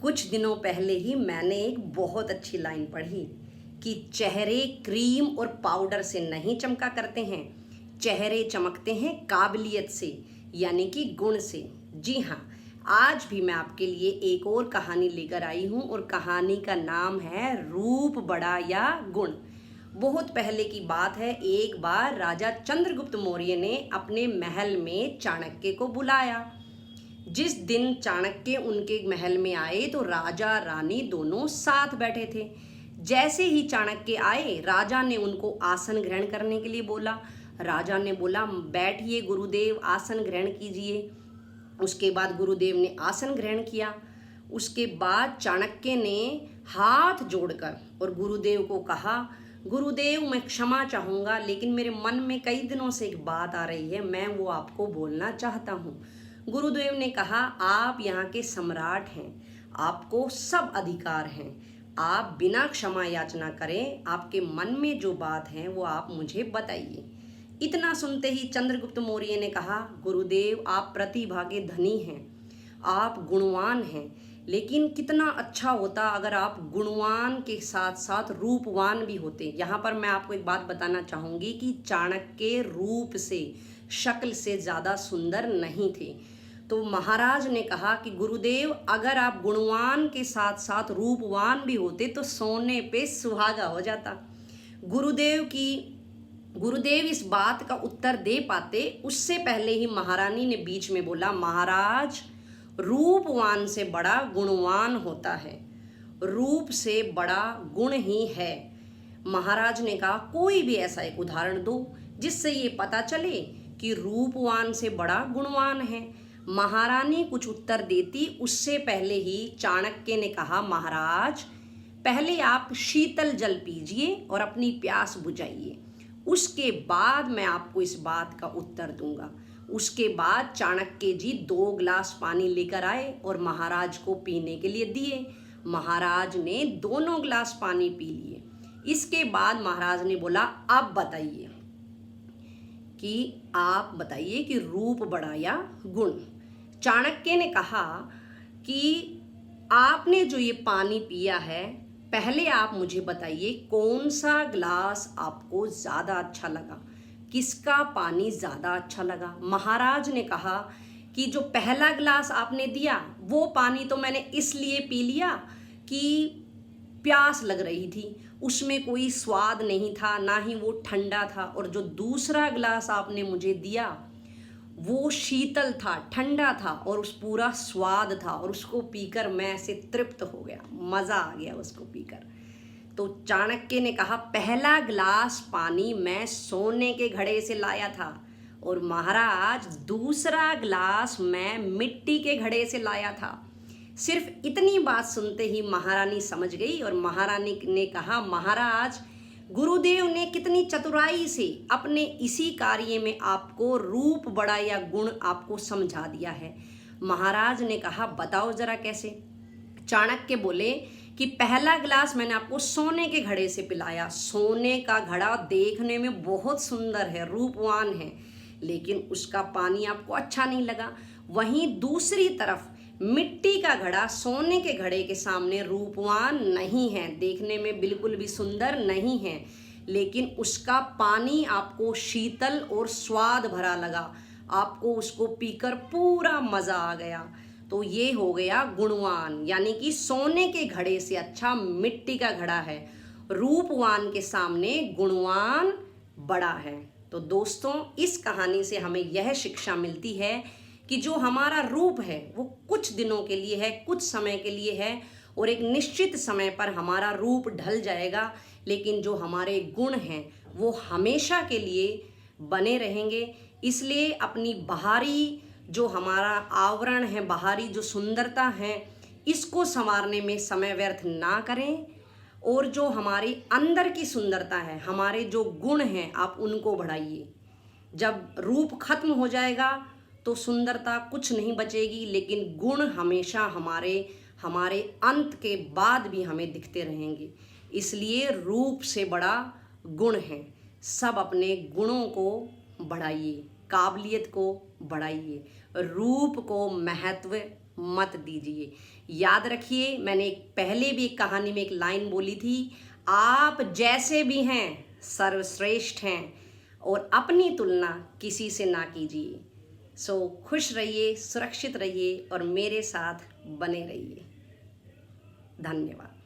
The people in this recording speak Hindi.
कुछ दिनों पहले ही मैंने एक बहुत अच्छी लाइन पढ़ी कि चेहरे क्रीम और पाउडर से नहीं चमका करते हैं, चेहरे चमकते हैं काबिलियत से, यानी कि गुण से। जी हाँ, आज भी मैं आपके लिए एक और कहानी लेकर आई हूँ और कहानी का नाम है रूप बड़ा या गुण। बहुत पहले की बात है। एक बार राजा चंद्रगुप्त मौर्य ने अपने महल में चाणक्य को बुलाया। जिस दिन चाणक्य उनके महल में आए तो राजा रानी दोनों साथ बैठे थे। जैसे ही चाणक्य आए, राजा ने उनको आसन ग्रहण करने के लिए बोला। राजा ने बोला, बैठिए गुरुदेव, आसन ग्रहण कीजिए। उसके बाद गुरुदेव ने आसन ग्रहण किया। उसके बाद चाणक्य ने हाथ जोड़कर और गुरुदेव को कहा, गुरुदेव मैं क्षमा चाहूँगा, लेकिन मेरे मन में कई दिनों से एक बात आ रही है, मैं वो आपको बोलना चाहता हूँ। गुरुदेव ने कहा, आप यहाँ के सम्राट हैं, आपको सब अधिकार हैं, आप बिना क्षमा याचना करें, आपके मन में जो बात है वो आप मुझे बताइए। इतना सुनते ही चंद्रगुप्त मौर्य ने कहा, गुरुदेव आप प्रतिभा के धनी हैं, आप गुणवान हैं, लेकिन कितना अच्छा होता अगर आप गुणवान के साथ साथ रूपवान भी होते। यहाँ पर मैं आपको एक बात बताना चाहूँगी कि चाणक्य रूप से, शक्ल से ज़्यादा सुंदर नहीं थे। तो महाराज ने कहा कि गुरुदेव अगर आप गुणवान के साथ साथ रूपवान भी होते तो सोने पे सुहागा हो जाता। गुरुदेव इस बात का उत्तर दे पाते उससे पहले ही महारानी ने बीच में बोला, महाराज रूपवान से बड़ा गुणवान होता है, रूप से बड़ा गुण ही है। महाराज ने कहा, कोई भी ऐसा एक उदाहरण दो जिससे ये पता चले कि रूपवान से बड़ा गुणवान है। महारानी कुछ उत्तर देती उससे पहले ही चाणक्य ने कहा, महाराज पहले आप शीतल जल पीजिए और अपनी प्यास बुझाइए, उसके बाद मैं आपको इस बात का उत्तर दूंगा। उसके बाद चाणक्य जी 2 गिलास पानी लेकर आए और महाराज को पीने के लिए दिए। महाराज ने दोनों गिलास पानी पी लिए। इसके बाद महाराज ने बोला, अब बताइए कि रूप बड़ा या गुण। चाणक्य ने कहा कि आपने जो ये पानी पिया है, पहले आप मुझे बताइए कौन सा गिलास आपको ज़्यादा अच्छा लगा, किसका पानी ज़्यादा अच्छा लगा। महाराज ने कहा कि जो पहला गिलास आपने दिया वो पानी तो मैंने इसलिए पी लिया कि प्यास लग रही थी, उसमें कोई स्वाद नहीं था, ना ही वो ठंडा था। और जो दूसरा गिलास आपने मुझे दिया वो शीतल था, ठंडा था और उस पूरा स्वाद था, और उसको पीकर मैं ऐसे तृप्त हो गया, मज़ा आ गया उसको पीकर। तो चाणक्य ने कहा, पहला गिलास पानी मैं सोने के घड़े से लाया था और महाराज दूसरा गिलास मैं मिट्टी के घड़े से लाया था। सिर्फ इतनी बात सुनते ही महारानी समझ गई और महारानी ने कहा, महाराज गुरुदेव ने कितनी चतुराई से अपने इसी कार्य में आपको रूप बड़ा या गुण आपको समझा दिया है। महाराज ने कहा, बताओ जरा कैसे। चाणक्य बोले कि पहला गिलास मैंने आपको सोने के घड़े से पिलाया। सोने का घड़ा देखने में बहुत सुंदर है, रूपवान है, लेकिन उसका पानी आपको अच्छा नहीं लगा। वहीं दूसरी तरफ मिट्टी का घड़ा सोने के घड़े के सामने रूपवान नहीं है, देखने में बिल्कुल भी सुंदर नहीं है, लेकिन उसका पानी आपको शीतल और स्वाद भरा लगा, आपको उसको पीकर पूरा मज़ा आ गया। तो ये हो गया गुणवान, यानी कि सोने के घड़े से अच्छा मिट्टी का घड़ा है, रूपवान के सामने गुणवान बड़ा है। तो दोस्तों, इस कहानी से हमें यह शिक्षा मिलती है कि जो हमारा रूप है वो कुछ दिनों के लिए है, कुछ समय के लिए है, और एक निश्चित समय पर हमारा रूप ढल जाएगा, लेकिन जो हमारे गुण हैं वो हमेशा के लिए बने रहेंगे। इसलिए अपनी बाहरी जो हमारा आवरण है, बाहरी जो सुंदरता है, इसको संवारने में समय व्यर्थ ना करें, और जो हमारी अंदर की सुंदरता है, हमारे जो गुण हैं, आप उनको बढ़ाइए। जब रूप खत्म हो जाएगा तो सुंदरता कुछ नहीं बचेगी, लेकिन गुण हमेशा हमारे अंत के बाद भी हमें दिखते रहेंगे। इसलिए रूप से बड़ा गुण है। सब अपने गुणों को बढ़ाइए, काबिलियत को बढ़ाइए, रूप को महत्व मत दीजिए। याद रखिए, मैंने पहले भी एक कहानी में एक लाइन बोली थी, आप जैसे भी हैं सर्वश्रेष्ठ हैं और अपनी तुलना किसी से ना कीजिए। सो खुश रहिए, सुरक्षित रहिए और मेरे साथ बने रहिए। धन्यवाद।